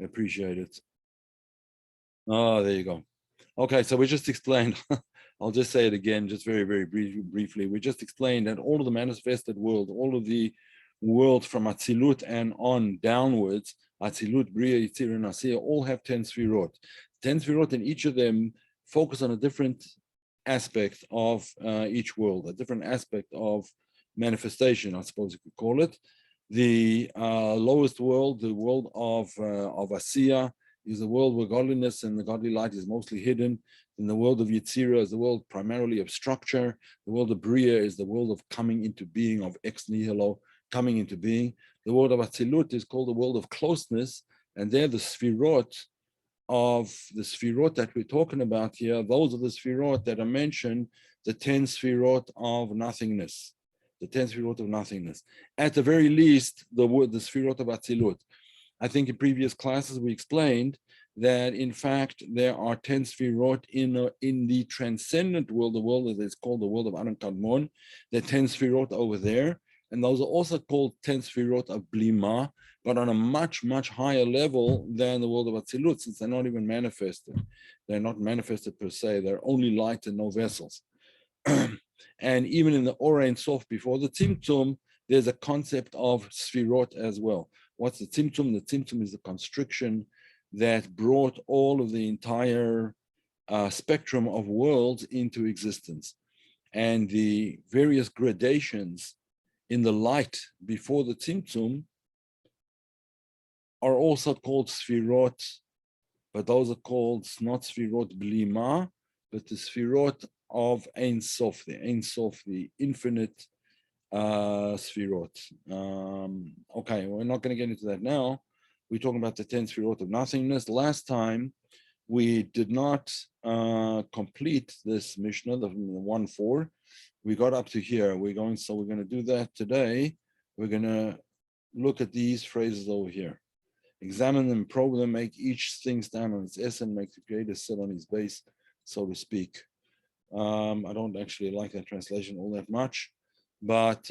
I appreciate it. Oh, there you go. Okay, so we just explained, I'll just say it again, just very, very briefly. We just explained that all of the manifested world, all of the world from Atzilut and on downwards, Atzilut, Bria, Yetzirah, and Asiya, all have 10 sefirot. 10 sefirot, and each of them focus on a different aspect of each world, a different aspect of manifestation, I suppose you could call it. The lowest world, the world of Asiya, is the world where godliness and the godly light is mostly hidden. In the world of Yetzirah is the world primarily of structure. The world of Bria is the world of coming into being, of ex nihilo, coming into being. The world of Atzilut is called the world of closeness, and they're the sefirot that we're talking about here. Those are the sefirot that are mentioned, the 10 sefirot of nothingness. The 10 sefirot of nothingness. At the very least, the sefirot of Atzilut. I think in previous classes we explained that in fact there are 10 sefirot in the transcendent world, the world that is called the world of Adam Kadmon. There are 10 sefirot over there, and those are also called 10 sefirot of Blima, but on a much, much higher level than the world of Atzilut, since they're not even manifested. They're not manifested per se, they're only light and no vessels. And even in the Ora Ein Sof before the Tzimtzum, there's a concept of sefirot as well. What's the Tzimtzum? The Tzimtzum is the constriction that brought all of the entire spectrum of worlds into existence. And the various gradations in the light before the Tzimtzum are also called sefirot, but those are called not sefirot blima, but the sefirot of Ein Sof, the infinite sefirot. Okay, we're not going to get into that now. We're talking about the 10 sefirot of nothingness. Last time we did not complete this Mishnah, the 1-4. We got up to here. We're going to do that today. We're going to look at these phrases over here. Examine them, probe them, make each thing stand on its essence, make the creator sit on his base, so to speak. I don't actually like that translation all that much, but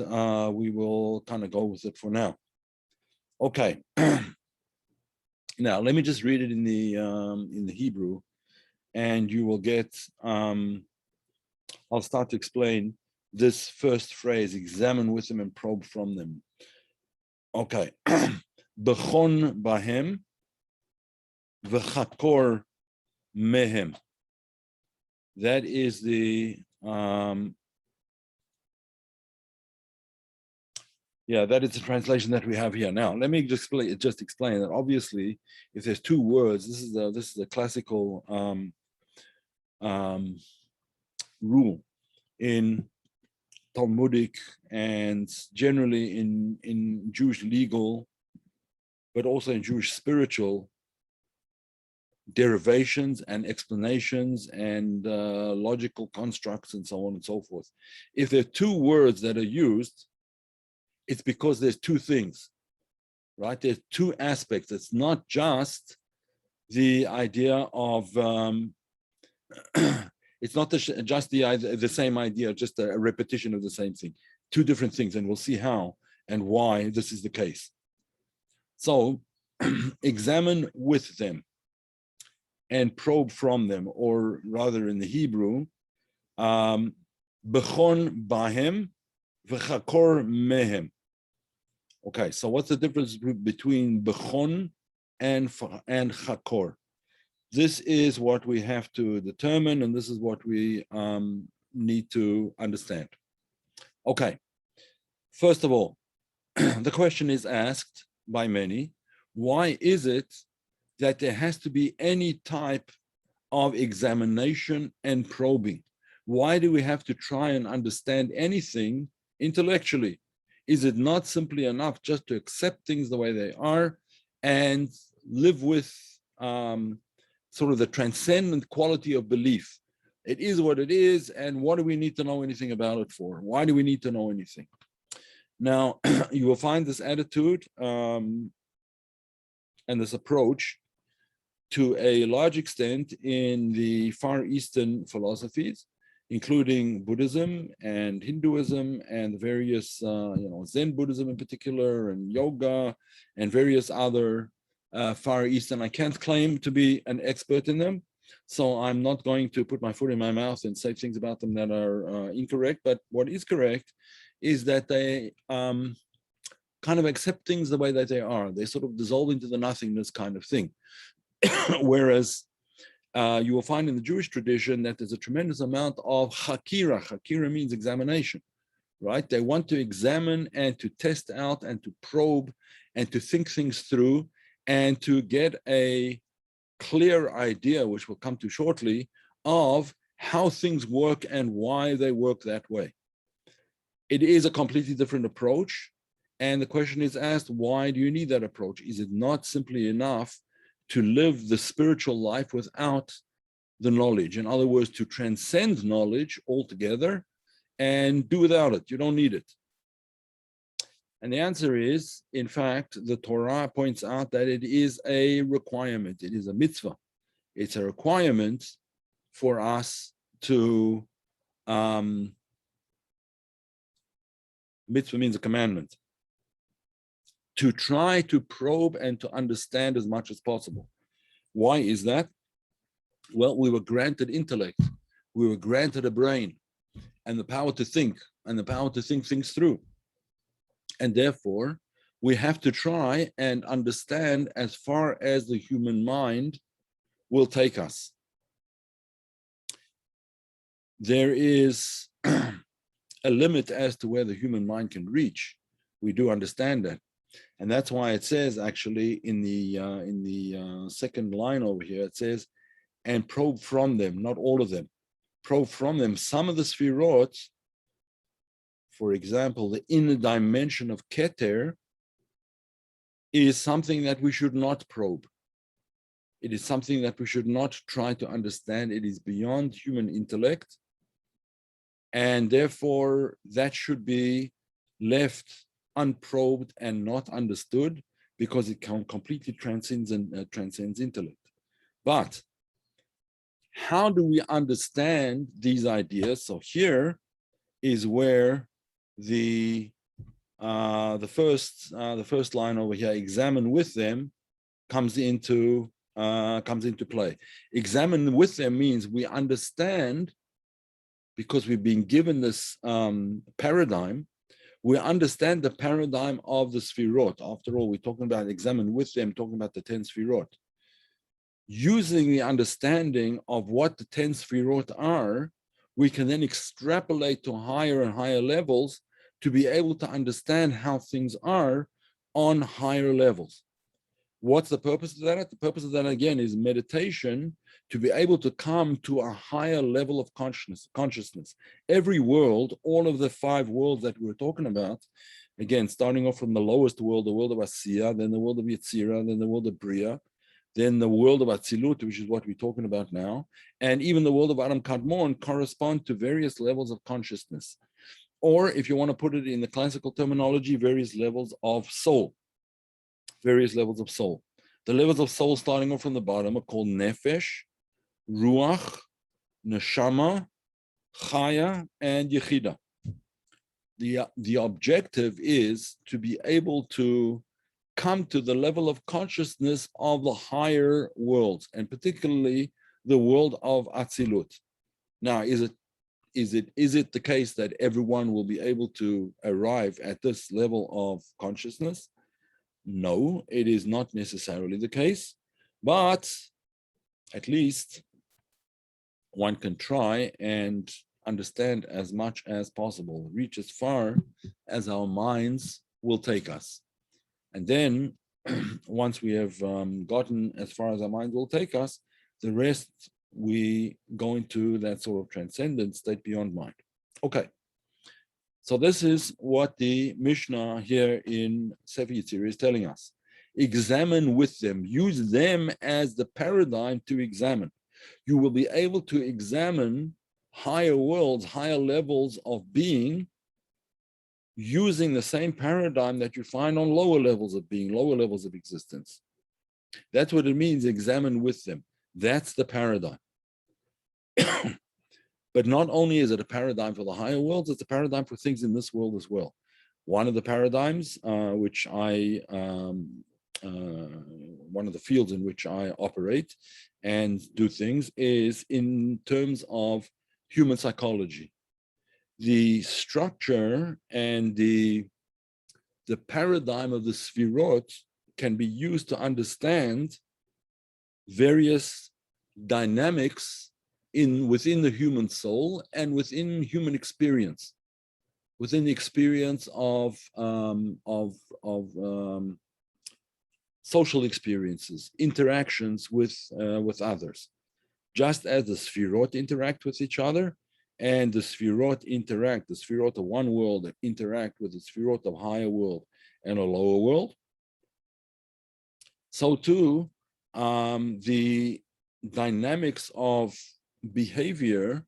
we will kind of go with it for now. Okay. Now let me just read it in the Hebrew, and you will get. I'll start to explain this first phrase: examine with them and probe from them. Okay. Bechon bahem, v'chakor mehem. That is the that is the translation that we have here. Now, let me just explain that. Obviously, if there's two words, this is a classical rule in Talmudic and generally in Jewish legal, but also in Jewish spiritual derivations and explanations and logical constructs and so on and so forth. If there are two words that are used, it's because there's two things, right? There's two aspects. It's not just the idea of, it's not just the same idea, just a repetition of the same thing. Two different things, and we'll see how and why this is the case. So examine with them and probe from them, or rather in the Hebrew, bechon bahem v'chakor mehem. Okay, so what's the difference between bechon and chakor? This is what we have to determine, and this is what we need to understand. Okay, first of all, the question is asked by many, why is it that there has to be any type of examination and probing? Why do we have to try and understand anything intellectually? Is it not simply enough just to accept things the way they are and live with sort of the transcendent quality of belief? It is what it is, and what do we need to know anything about it for? Why do we need to know anything? Now, you will find this attitude and this approach to a large extent in the Far Eastern philosophies, including Buddhism and Hinduism and various, Zen Buddhism in particular, and yoga and various other Far Eastern. I can't claim to be an expert in them, so I'm not going to put my foot in my mouth and say things about them that are incorrect. But what is correct is that they kind of accept things the way that they are. They sort of dissolve into the nothingness kind of thing. Whereas you will find in the Jewish tradition that there's a tremendous amount of hakira. Hakira means examination, right? They want to examine and to test out and to probe and to think things through and to get a clear idea, which we'll come to shortly, of how things work and why they work that way. It is a completely different approach. And the question is asked, why do you need that approach? Is it not simply enough to live the spiritual life without the knowledge? In other words, to transcend knowledge altogether and do without it. You don't need it. And the answer is, in fact, the Torah points out that it is a requirement. It is a mitzvah. It's a requirement for us to, mitzvah means a commandment, to try to probe and to understand as much as possible. Why is that? Well, we were granted intellect. We were granted a brain and the power to think and the power to think things through. And therefore, we have to try and understand as far as the human mind will take us. There is a limit as to where the human mind can reach. We do understand that. And that's why it says actually in the second line over here, it says, and probe from them, not all of them, probe from them. Some of the sefirot, for example, the inner dimension of Keter, is something that we should not probe. It is something that we should not try to understand. It is beyond human intellect. And therefore, that should be left unprobed and not understood because it completely transcends intellect. But how do we understand these ideas? So here is where the first line over here, examine with them, comes into play. Examine with them means we understand, because we've been given this paradigm, we understand the paradigm of the sefirot. After all, we're talking about examine with them, talking about the 10 sefirot. Using the understanding of what the 10 sefirot are, we can then extrapolate to higher and higher levels to be able to understand how things are on higher levels. What's the purpose of that? The purpose of that, again, is meditation, to be able to come to a higher level of consciousness. Every world, all of the 5 worlds that we're talking about, again, starting off from the lowest world, the world of Asiya, then the world of Yetzirah, then the world of Bria, then the world of Atzilut, which is what we're talking about now, and even the world of Adam Kadmon correspond to various levels of consciousness. Or if you want to put it in the classical terminology, various levels of soul. Various levels of soul. The levels of soul starting off from the bottom are called Nefesh, Ruach, Neshama, Chaya, and Yechida. The objective is to be able to come to the level of consciousness of the higher worlds, and particularly the world of Atzilut. Now, is it the case that everyone will be able to arrive at this level of consciousness? No, it is not necessarily the case, but at least one can try and understand as much as possible, reach as far as our minds will take us. And then once we have gotten as far as our minds will take us, the rest we go into that sort of transcendent state beyond mind. Okay. So this is what the Mishnah here in Sefer Yetzirah is telling us. Examine with them, use them as the paradigm to examine. You will be able to examine higher worlds, higher levels of being, using the same paradigm that you find on lower levels of being, lower levels of existence. That's what it means, examine with them. That's the paradigm. But not only is it a paradigm for the higher worlds, it's a paradigm for things in this world as well. One of the paradigms, which I one of the fields in which I operate and do things is in terms of human psychology. The structure and the paradigm of the sefirot can be used to understand various dynamics within the human soul and within human experience, within the experience of social experiences, interactions with others. Just as the sefirot interact with each other, and the sefirot of one world interact with the sefirot of higher world and a lower world, so too the dynamics of behavior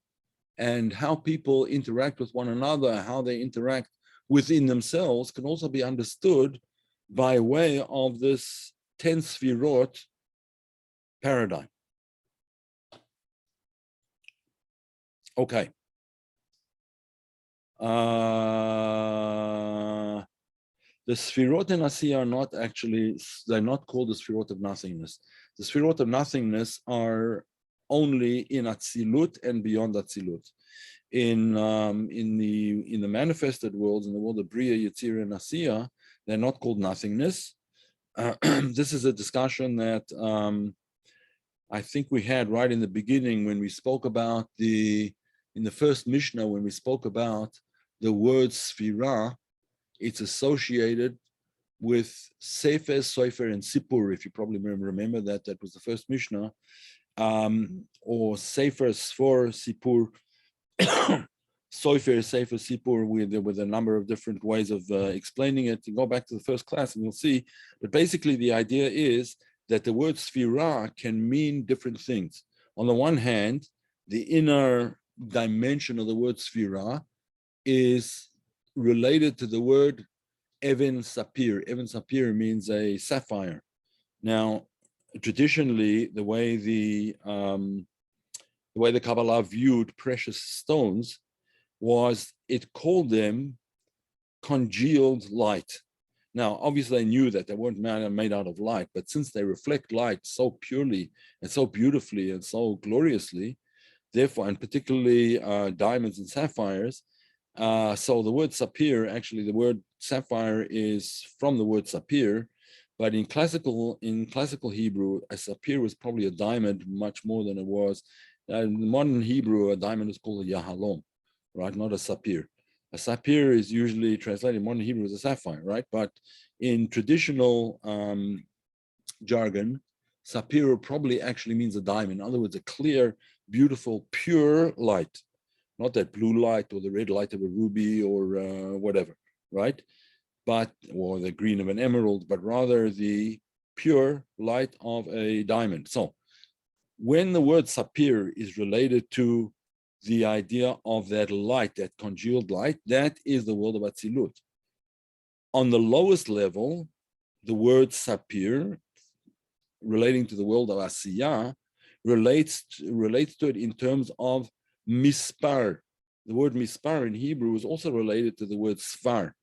and how people interact with one another, how they interact within themselves, can also be understood by way of this 10 sefirot paradigm. Okay. The sefirot in Asiya are not actually, they're not called the sefirot of nothingness. The sefirot of nothingness are only in Atzilut and beyond Atzilut. In the manifested worlds, in the world of Bria, Yetzirah, and Asiya, they're not called nothingness. This is a discussion that I think we had right in the beginning when we spoke about in the first Mishnah, when we spoke about the word sefirah. It's associated with Sefer, Sofer, and Sipur. If you probably remember that, that was the first Mishnah. Or Sefer, Sfor, Sipur, Sofer, Sefer, Sipur, with a number of different ways of explaining it. You go back to the first class and you'll see. But basically, the idea is that the word sefirah can mean different things. On the one hand, the inner dimension of the word sefirah is related to the word Even Sapir. Even Sapir means a sapphire. Now, traditionally, the way the Kabbalah viewed precious stones was it called them congealed light. Now, obviously, they knew that they weren't made out of light, but since they reflect light so purely and so beautifully and so gloriously, therefore, and particularly diamonds and sapphires, so the word sapir, actually the word sapphire is from the word sapir, but in classical Hebrew, a sapir was probably a diamond much more than it was. In modern Hebrew, a diamond is called a yahalom, right? Not a sapir. A sapir is usually translated in modern Hebrew as a sapphire, right? But in traditional jargon, sapir probably actually means a diamond. In other words, a clear, beautiful, pure light. Not that blue light or the red light of a ruby or whatever, right? Or the green of an emerald, but rather the pure light of a diamond. So when the word sapir is related to the idea of that light, that congealed light, that is the world of Atzilut. On the lowest level, the word sapir, relating to the world of Asiya, relates to it in terms of mispar. The word mispar in Hebrew is also related to the word sfar,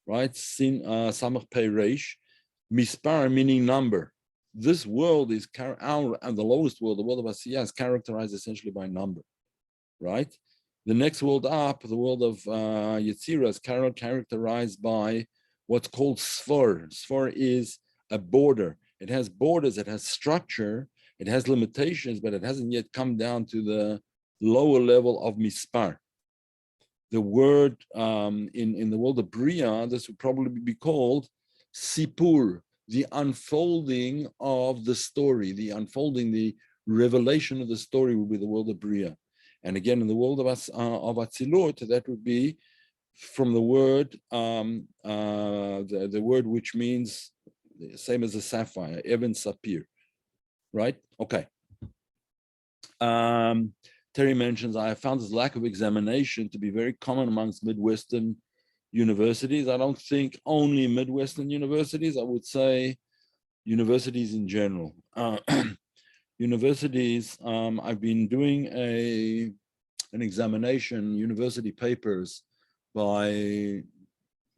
right? Sin samach pei reish, mispar meaning number. This world is the lowest world, the world of Asiya, is characterized essentially by number, right? The next world up, the world of Yetzirah, is characterized by what's called sfor. Sfor is a border. It has borders, it has structure, it has limitations, but it hasn't yet come down to the lower level of mispar. The word in the world of Bria, this would probably be called sipur, the unfolding of the story, the revelation of the story would be the world of Bria. And again, in the world of Atzilut, that would be from the word, the word which means the same as a sapphire, Even Sapir, right? Okay. Terry mentions, I have found this lack of examination to be very common amongst Midwestern universities. I don't think only Midwestern universities, I would say universities in general. Universities, I've been doing an examination, university papers by,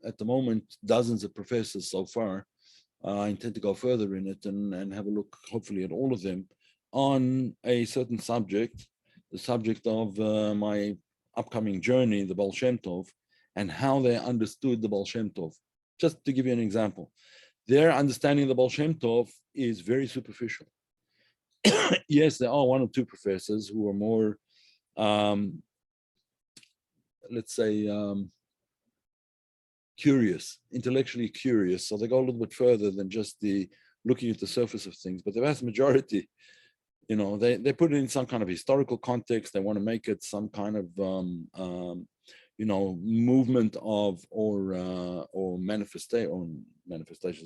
at the moment, dozens of professors so far. I intend to go further in it and have a look, hopefully, at all of them on a certain subject, the subject of my upcoming journey, the Baal Shem Tov, and how they understood the Baal Shem Tov. Just to give you an example, their understanding of the Baal Shem Tov is very superficial. Yes, there are one or two professors who are more, let's say, curious, intellectually curious. So they go a little bit further than just the looking at the surface of things. But the vast majority, they put it in some kind of historical context. They want to make it some kind of, movement of or manifestation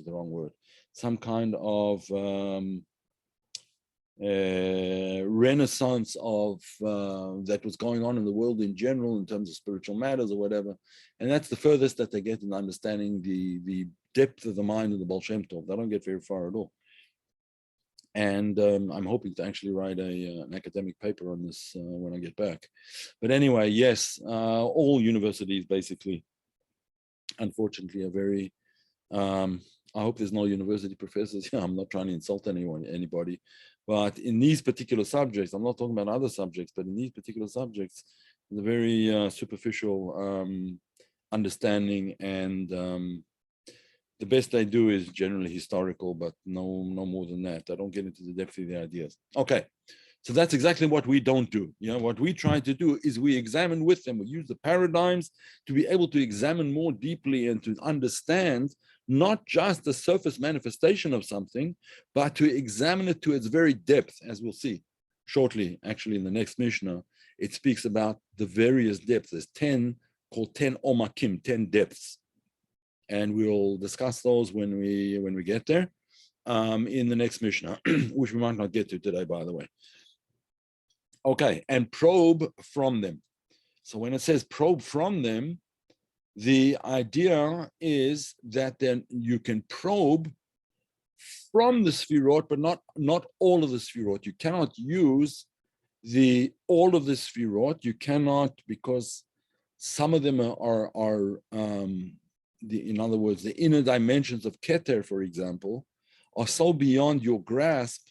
is the wrong word. Some kind of renaissance of that was going on in the world in general in terms of spiritual matters or whatever, and that's the furthest that they get in understanding the depth of the mind of the Baal Shem Tov. They don't get very far at all. And I'm hoping to actually write an academic paper on this when I get back. But anyway, yes, all universities basically, unfortunately, are very. I hope there's no university professors. Yeah, I'm not trying to insult anybody, but in these particular subjects, I'm not talking about other subjects, but in these particular subjects, the very superficial understanding, and the best I do is generally historical, but no more than that. I don't get into the depth of the ideas. Okay, so that's exactly what we don't do. What we try to do is we examine with them. We use the paradigms to be able to examine more deeply and to understand not just the surface manifestation of something, but to examine it to its very depth, as we'll see shortly, actually in the next Mishnah. It speaks about the various depths. There's 10, called 10 omakim, 10 depths. And we'll discuss those when we get there in the next Mishnah, which we might not get to today, by the way. Okay, and probe from them. So when it says probe from them, the idea is that then you can probe from the sefirot, but not all of the sefirot. You cannot use all of the sefirot. You cannot, because some of them are in other words, the inner dimensions of Keter, for example, are so beyond your grasp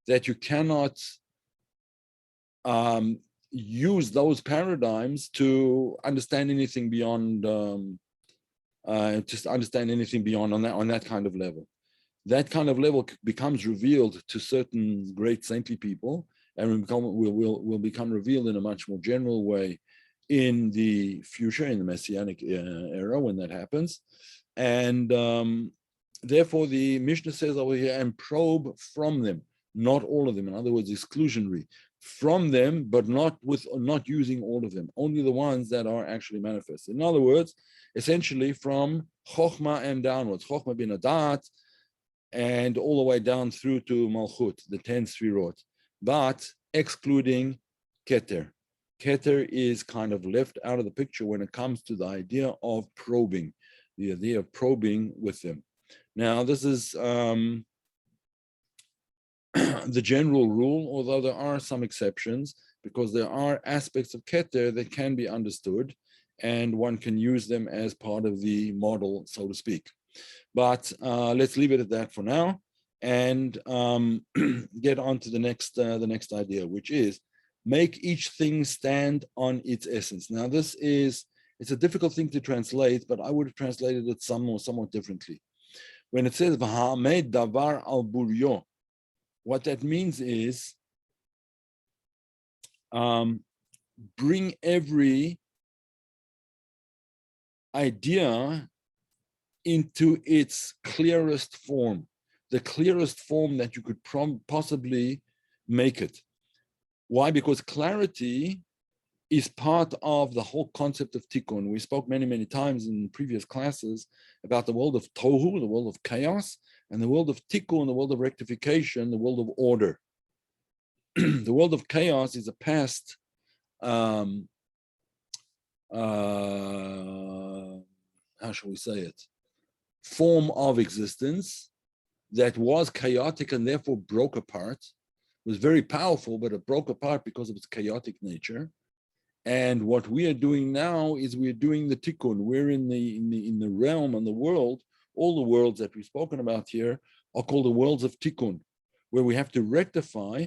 that you cannot use those paradigms to understand anything beyond, just understand anything beyond on that kind of level. That kind of level becomes revealed to certain great saintly people, and will become revealed in a much more general way in the future, in the Messianic era, when that happens. And therefore, the Mishnah says over here, and probe from them, not all of them. In other words, exclusionary. From them, but not using all of them, only the ones that are actually manifested. In other words, essentially from Chokhmah and downwards, Chokhmah bin Adat, and all the way down through to Malchut, the 10 sefirot, but excluding Keter. Keter is kind of left out of the picture when it comes to the idea of probing, the idea of probing with them. Now, this is the general rule, although there are some exceptions, because there are aspects of Keter that can be understood, and one can use them as part of the model, so to speak. But let's leave it at that for now, and get on to the next idea, which is make each thing stand on its essence. Now, it's a difficult thing to translate, but I would have translated it somewhat differently. When it says "V'ha'amed davar al buryo," what that means is bring every idea into its clearest form, the clearest form that you could possibly make it. Why? Because clarity is part of the whole concept of tikkun. We spoke many, many times in previous classes about the world of tohu, the world of chaos, and the world of tikkun, the world of rectification, the world of order. The world of chaos is a past how shall we say it, form of existence that was chaotic and therefore broke apart. It was very powerful, but it broke apart because of its chaotic nature. And what we are doing now is we're doing the tikkun. We're in the realm and the world all the worlds that we've spoken about here are called the worlds of tikkun, where we have to rectify.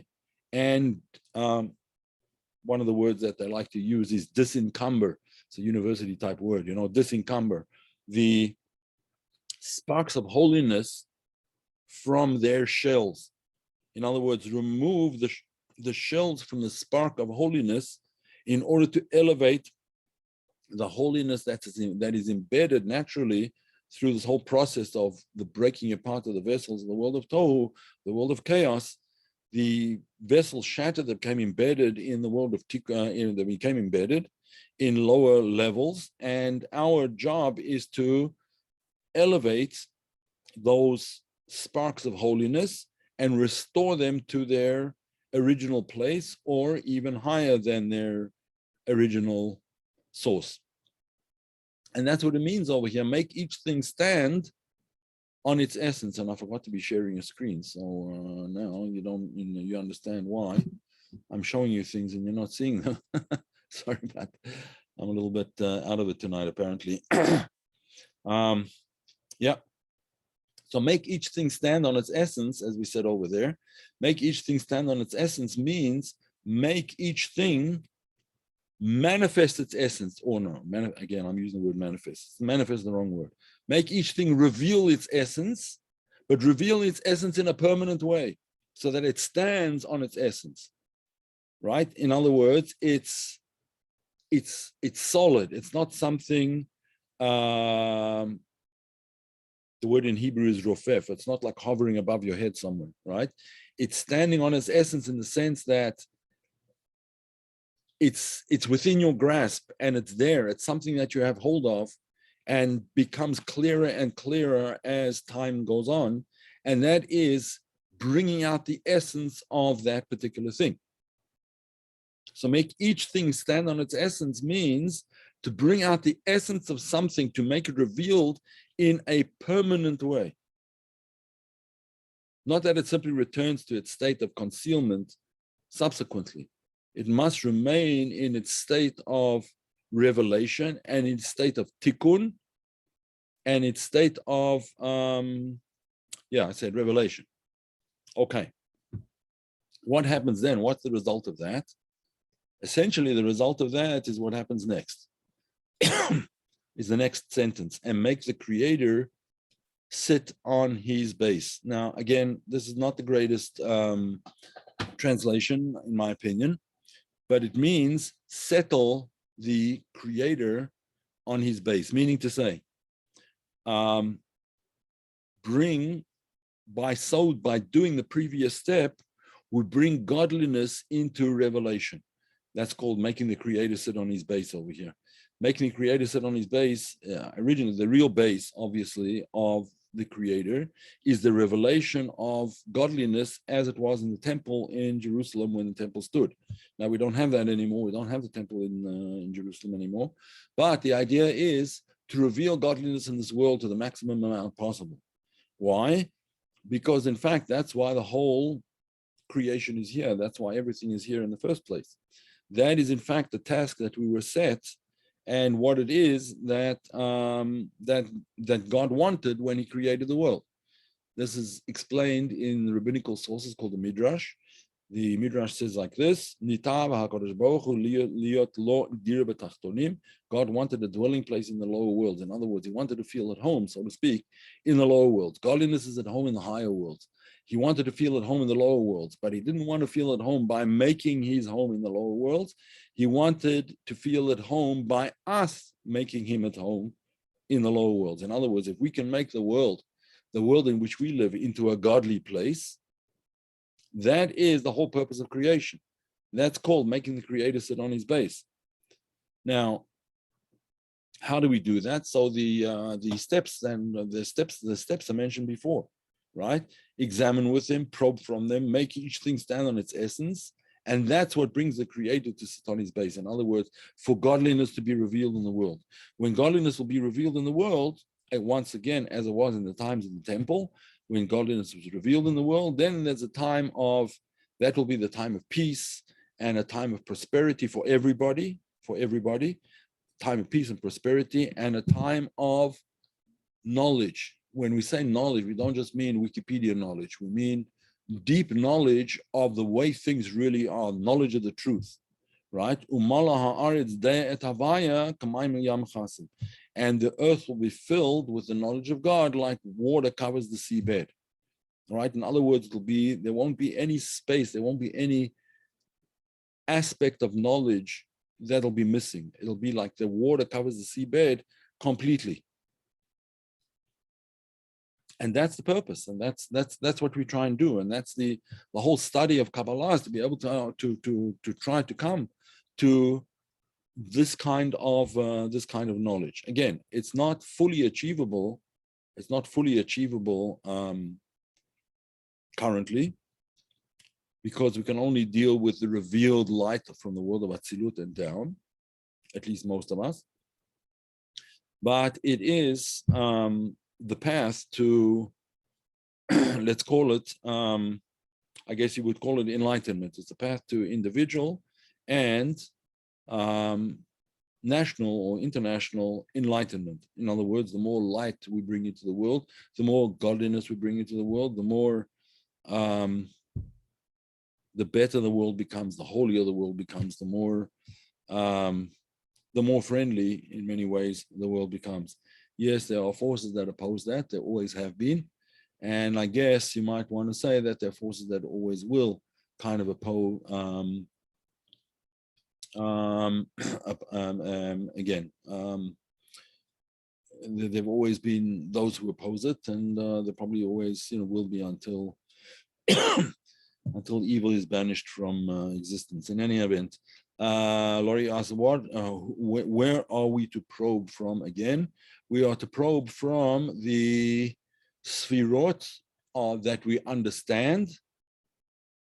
And one of the words that they like to use is disencumber. It's a university type word, disencumber the sparks of holiness from their shells. In other words, remove the shells from the spark of holiness in order to elevate the holiness that is embedded naturally through this whole process of the breaking apart of the vessels in the world of Tohu, the world of chaos. The vessels shattered, that became embedded in the world of tikkun, that became embedded in lower levels. And our job is to elevate those sparks of holiness and restore them to their original place, or even higher than their original source. And that's what it means over here. Make each thing stand on its essence. And I forgot to be sharing a screen, so now you understand why I'm showing you things and you're not seeing them. Sorry about that. I'm a little bit out of it tonight, apparently. Yeah. So make each thing stand on its essence, as we said over there. Make each thing stand on its essence means make each thing manifest its essence, or no, again, I'm using the word manifest. Manifest is the wrong word. Make each thing reveal its essence, but reveal its essence in a permanent way so that it stands on its essence, right? In other words, it's solid. It's not something, the word in Hebrew is rofef. It's not like hovering above your head somewhere, right? It's standing on its essence in the sense that it's within your grasp and it's there. It's something that you have hold of and becomes clearer and clearer as time goes on. And that is bringing out the essence of that particular thing. So make each thing stand on its essence means to bring out the essence of something, to make it revealed in a permanent way. Not that it simply returns to its state of concealment subsequently. It must remain in its state of revelation and its state of tikkun and its state of, I said revelation. Okay. What happens then? What's the result of that? Essentially, the result of that is what happens next. Is the next sentence, and make the creator sit on his base. Now, again, this is not the greatest translation, in my opinion, but it means settle the creator on his base, meaning to say, by doing the previous step, we bring godliness into revelation. That's called making the creator sit on his base over here. Making the creator sit on his base, originally the real base, obviously, of the creator is the revelation of godliness as it was in the temple in Jerusalem when the temple stood. Now we don't have that anymore. We don't have the temple in Jerusalem anymore. But the idea is to reveal godliness in this world to the maximum amount possible. Why? Because in fact, that's why the whole creation is here. That's why everything is here in the first place. That is in fact the task that we were set, and what it is that that God wanted when he created the world. This is explained in the rabbinical sources called the Midrash. The Midrash says like this: God wanted a dwelling place in the lower worlds. In other words, he wanted to feel at home, so to speak, in the lower worlds. Godliness is at home in the higher worlds. He wanted to feel at home in the lower worlds, but he didn't want to feel at home by making his home in the lower worlds. He wanted to feel at home by us making him at home in the lower worlds. In other words, if we can make the world in which we live, into a godly place, that is the whole purpose of creation. That's called making the creator sit on his base. Now, how do we do that? So the steps I mentioned before, right? Examine with them, probe from them, make each thing stand on its essence, and that's what brings the creator to sit on his base. In other words, for godliness to be revealed in the world. When godliness will be revealed in the world, once again, as it was in the times of the temple, when godliness was revealed in the world, then there's a time of, that will be the time of peace and a time of prosperity for everybody, time of peace and prosperity, and a time of knowledge, when we say knowledge, we don't just mean Wikipedia knowledge. We mean deep knowledge of the way things really are, knowledge of the truth, right? And the earth will be filled with the knowledge of God like water covers the seabed, right? In other words, there won't be any space, there won't be any aspect of knowledge that'll be missing. It'll be like the water covers the seabed completely. And that's the purpose, and that's what we try and do, and that's the whole study of Kabbalah, is to be able to try to come to this kind of knowledge. Again, it's not fully achievable. It's not fully achievable currently, because we can only deal with the revealed light from the world of Atzilut and down, at least most of us. But it is the path to, let's call it, I guess you would call it enlightenment. It's the path to individual and national or international enlightenment. In other words, the more light we bring into the world, the more godliness we bring into the world, the more, the better the world becomes, the holier the world becomes, the more friendly in many ways the world becomes. Yes, there are forces that oppose that. There always have been. And I guess you might want to say that there are forces that always will kind of oppose, again, there've always been those who oppose it, and there probably always, will be until until evil is banished from existence. In any event, Laurie asked, where are we to probe from again? We are to probe from the sefirot that we understand,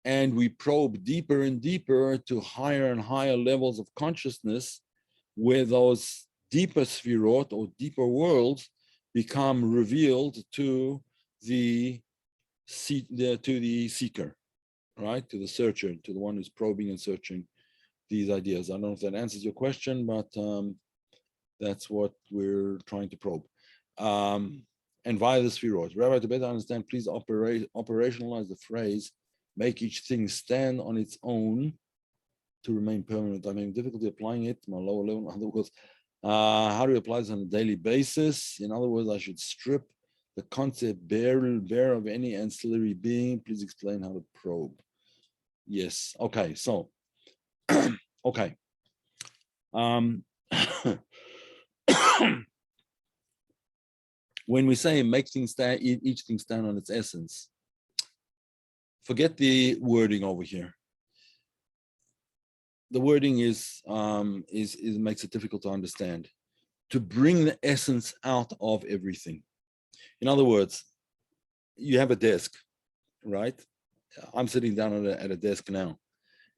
and we probe deeper and deeper to higher and higher levels of consciousness, where those deeper sefirot or deeper worlds become revealed to the seeker, right? To the searcher, to the one who's probing and searching these ideas. I don't know if that answers your question, but that's what we're trying to probe. And via the sefirot. Rabbi, to better understand, please operationalize the phrase, make each thing stand on its own to remain permanent. I'm having difficulty applying it to my lower level. In other words, how do we apply this on a daily basis? In other words, I should strip the concept bare of any ancillary being. Please explain how to probe. Yes. Okay. So, okay. When we say make things stand, each thing stand on its essence, forget the wording over here. The wording is makes it difficult to understand. To bring the essence out of everything. In other words, you have a desk, right? I'm sitting down at a desk now.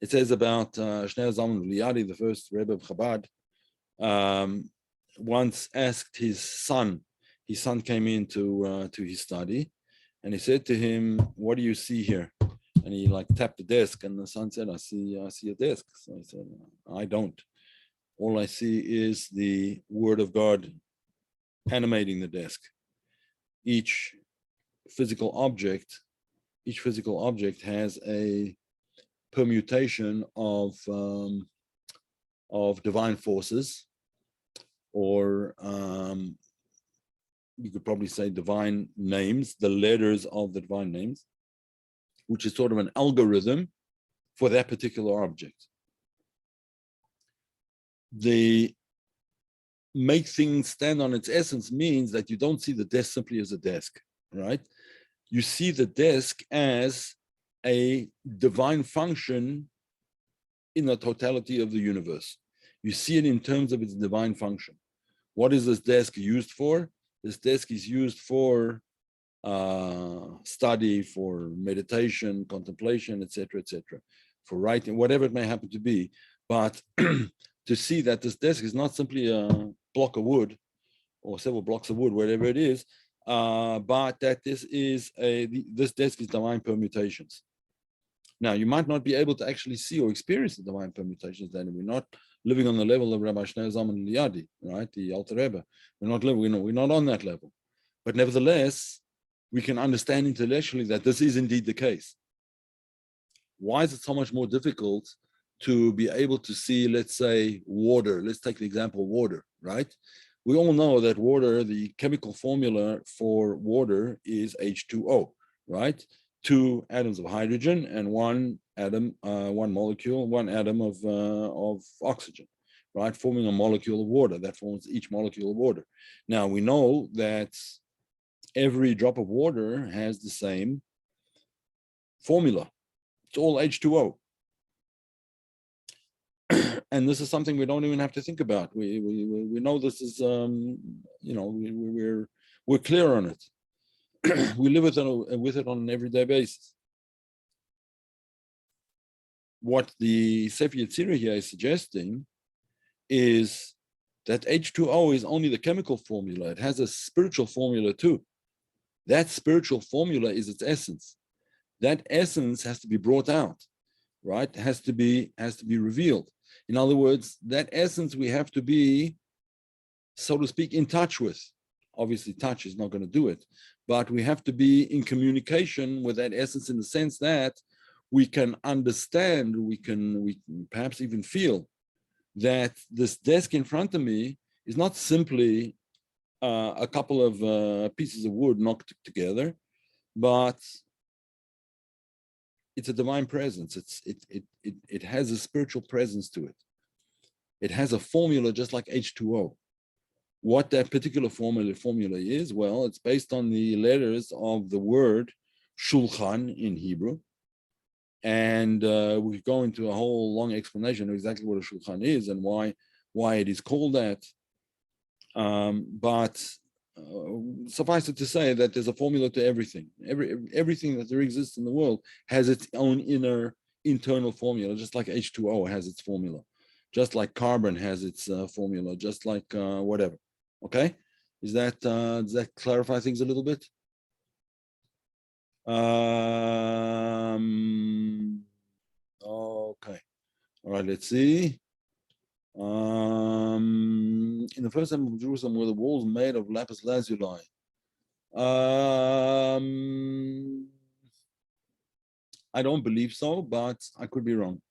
It says about Shneur Zalman Liadi, the first Rebbe of Chabad, once asked his son. His son came into to his study, and he said to him, "What do you see here?" And he tapped the desk, and the son said, "I see a desk." So he said, "I don't. All I see is the word of God animating the desk. Each physical object has a permutation of divine forces, or you could probably say divine names, the letters of the divine names, which is sort of an algorithm for that particular object. The make things stand on its essence means that you don't see the desk simply as a desk, right? You see the desk as a divine function in the totality of the universe. You see it in terms of its divine function. What is this desk used for? This desk is used for study, for meditation, contemplation, etc., for writing, whatever it may happen to be. But to see that this desk is not simply a block of wood or several blocks of wood, whatever it is, but that this desk is divine permutations. Now, you might not be able to actually see or experience the divine permutations then. We're not living on the level of Rabbi Shneur Zalman Liadi, right? The Alter Rebbe. We're not on that level. But nevertheless, we can understand intellectually that this is indeed the case. Why is it so much more difficult to be able to see, let's say, water? Let's take the example of water, right? We all know that water, the chemical formula for water is H2O, right? 2 atoms of hydrogen and one atom, one atom of oxygen, right? Forming a molecule of water. That forms each molecule of water. Now, we know that every drop of water has the same formula. It's all H2O. And this is something we don't even have to think about. We know this is, we're clear on it. We live with it on an everyday basis. What the Sefer Yetzirah here is suggesting is that H2O is only the chemical formula. It has a spiritual formula too. That spiritual formula is its essence. That essence has to be brought out, right? It has to be revealed. In other words, that essence we have to be, so to speak, in touch with. Obviously, touch is not going to do it, but we have to be in communication with that essence in the sense that we can understand, we perhaps even feel that this desk in front of me is not simply a couple of pieces of wood knocked together, but it's a divine presence. It has a spiritual presence to it. It has a formula just like H2O. What that particular formula is, well, it's based on the letters of the word shulchan in Hebrew. And we go into a whole long explanation of exactly what a shulchan is and why it is called that. But suffice it to say that there's a formula to everything. Everything that there exists in the world has its own internal formula, just like H2O has its formula, just like carbon has its formula, just like whatever. Okay, does that clarify things a little bit? Okay, all right. Let's see. In the first temple of Jerusalem, were the walls made of lapis lazuli? I don't believe so, but I could be wrong.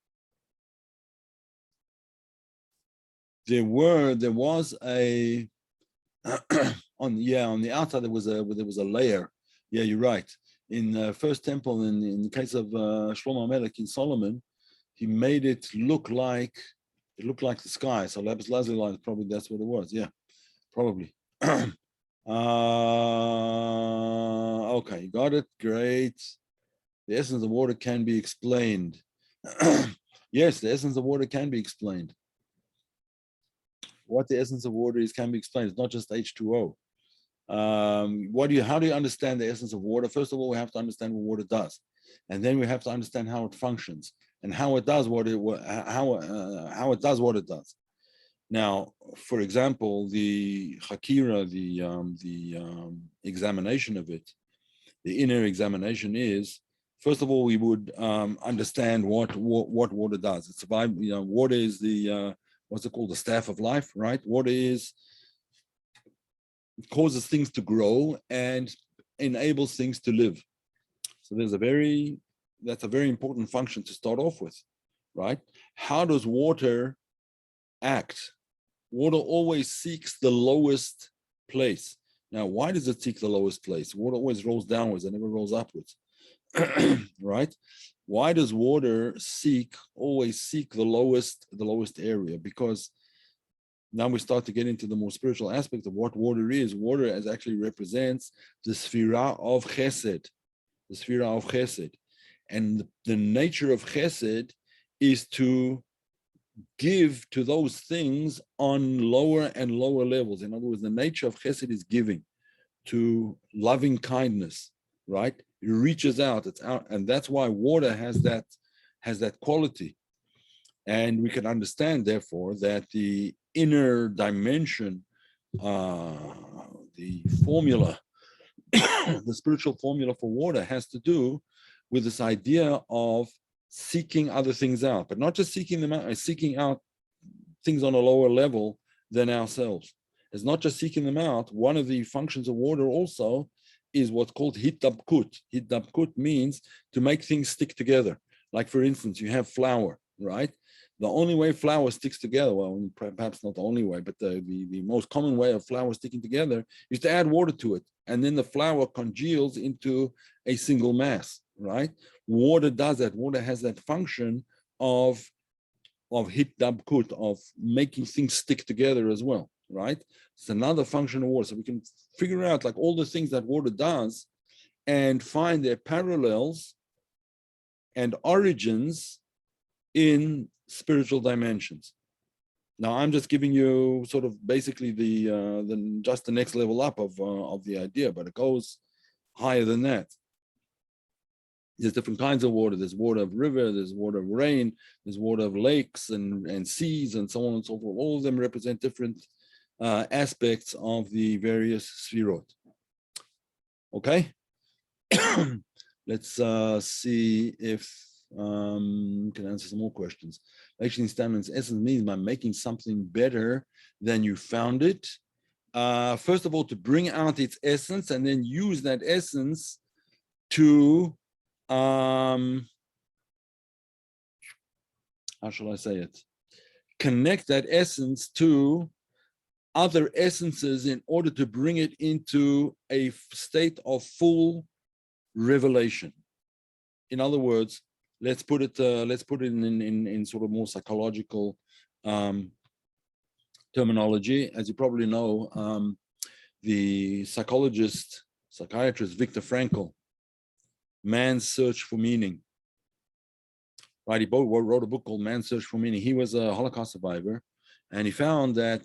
There was a on the outside there was a layer. Yeah, you're right. In the first temple, in the case of Shlomo Melech in Solomon, he made it look like the sky. So lapis lazuli, probably that's what it was. Yeah, probably. Okay, got it. Great. The essence of water can be explained. Yes, the essence of water can be explained. What the essence of water is can be explained. It's not just H2O. How do you understand the essence of water? First of all, we have to understand what water does, and then we have to understand how it functions and how it does what it does. Now, for example, the Hakira, the examination of it, the inner examination is, first of all, we would understand what water does. It's water is the what's it called, the staff of life, right? Water causes things to grow and enables things to live. So that's a very important function to start off with, right? How does water act? Water always seeks the lowest place. Now, why does it seek the lowest place? Water always rolls downwards and never rolls upwards, right? Why does water always seek the lowest area? Because now we start to get into the more spiritual aspect of what water is. Water actually represents the sefirot of chesed, the sefirot of chesed. And the nature of chesed is to give to those things on lower and lower levels. In other words, the nature of chesed is giving, to loving kindness, right? It reaches out, it's out, and that's why water has that quality. And we can understand, therefore, that the inner dimension, the formula, the spiritual formula for water has to do with this idea of seeking other things out, but not just seeking them out, seeking out things on a lower level than ourselves. It's not just seeking them out. One of the functions of water also is what's called hitdabkut. Hitdabkut means to make things stick together. Like, for instance, you have flour, right? The only way flour sticks together, well, perhaps not the only way, but the most common way of flour sticking together is to add water to it. And then the flour congeals into a single mass, right? Water does that. Water has that function of hitdabkut, of making things stick together as well, right? It's another function of water. So we can figure out like all the things that water does and find their parallels and origins in spiritual dimensions. Now, I'm just giving you sort of basically just the next level up of the idea, but it goes higher than that. There's different kinds of water. There's water of river, there's water of rain, there's water of lakes and seas and so on and so forth. All of them represent different aspects of the various sefirot. Okay? Let's see if can answer some more questions. Actually, Stanman's essence means by making something better than you found it. First of all, to bring out its essence and then use that essence to, how shall I say it? Connect that essence to other essences in order to bring it into a state of full revelation. In other words, let's put it in sort of more psychological terminology. As you probably know, the psychiatrist Viktor Frankl, Man's Search for Meaning. Right, he wrote a book called Man's Search for Meaning. He was a Holocaust survivor, and he found that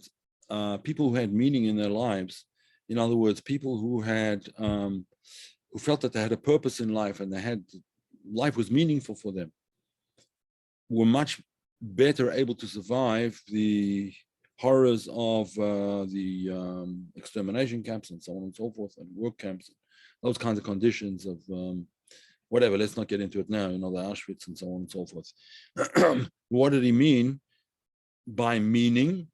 people who had meaning in their lives, in other words, people who had who felt that they had a purpose in life and life was meaningful for them, were much better able to survive the horrors of the extermination camps and so on and so forth, and work camps, those kinds of conditions of whatever. Let's not get into it now, the Auschwitz and so on and so forth. What did he mean by meaning?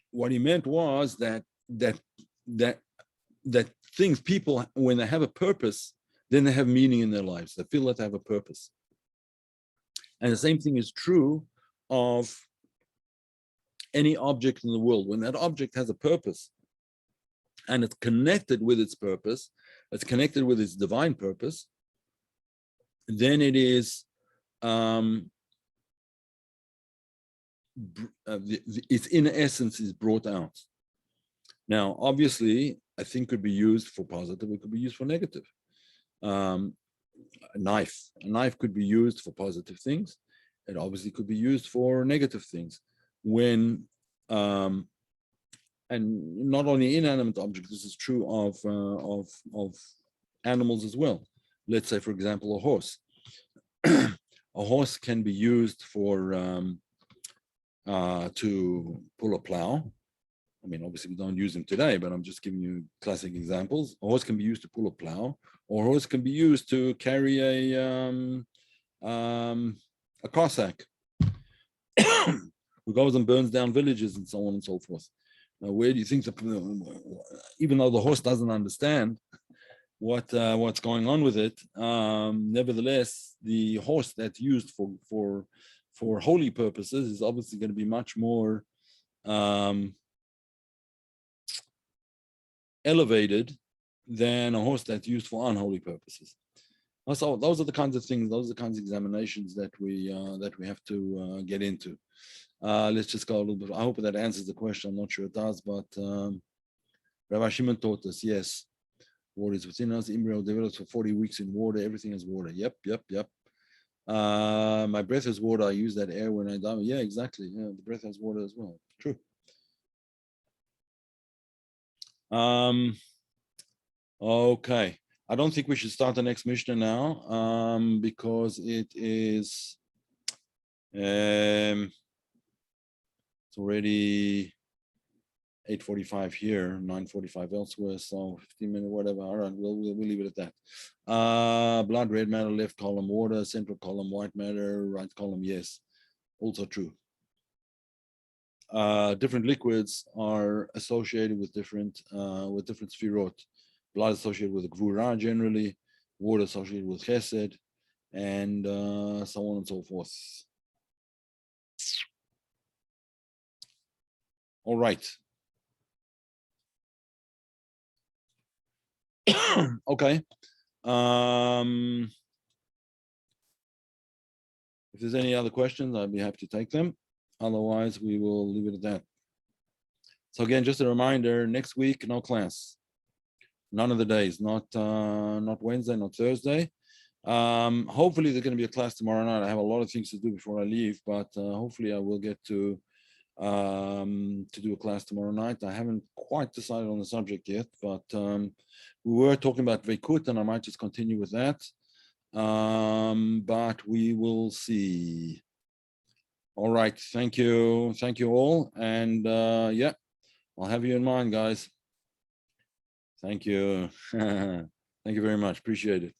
What he meant was that things, people, when they have a purpose, then they have meaning in their lives. They feel that they have a purpose. And the same thing is true of any object in the world. When that object has a purpose and it's connected with its purpose, it's connected with its divine purpose, then it is its inner essence is brought out. Now, obviously, a thing could be used for positive, it could be used for negative. A knife could be used for positive things. It obviously could be used for negative things. When and not only inanimate objects, this is true of animals as well. Let's say, for example, a horse. A horse can be used for to pull a plow. I mean, obviously we don't use them today, but I'm just giving you classic examples. A horse can be used to pull a plow, or a horse can be used to carry a Cossack who goes and burns down villages and so on and so forth. Now, where do you think even though the horse doesn't understand what's going on with it, nevertheless, the horse that's used for holy purposes is obviously going to be much more elevated than a horse that's used for unholy purposes. So those are the kinds of things, those are the kinds of examinations that we have to get into. Let's just go a little bit. I hope that answers the question. I'm not sure it does, but Rabbi Shimon taught us, yes, water is within us. Embryo develops for 40 weeks in water. Everything is water. Yep. My breath is water. I use that air when I die. Yeah, exactly. Yeah, the breath has water as well. True. Okay. I don't think we should start the next Mishnah now, because it is it's already 8:45 here, 9:45 elsewhere, so 15 minutes, whatever. All right, we'll leave it at that. Blood, red matter, left column, water, central column, white matter, right column, yes. Also true. different liquids are associated with different sefirot. Blood associated with gvura generally, water associated with chesed, and so on and so forth. All right. Okay. If there's any other questions, I'd be happy to take them. Otherwise, we will leave it at that. So again, just a reminder, next week, no class. None of the days, not Wednesday, not Thursday. Hopefully there's going to be a class tomorrow night. I have a lot of things to do before I leave, but hopefully I will get to do a class tomorrow night. I haven't quite decided on the subject yet, but we were talking about Veikut, and I might just continue with that. But we will see. All right, thank you all, and yeah, I'll have you in mind, guys. Thank you. Thank you very much. Appreciate it.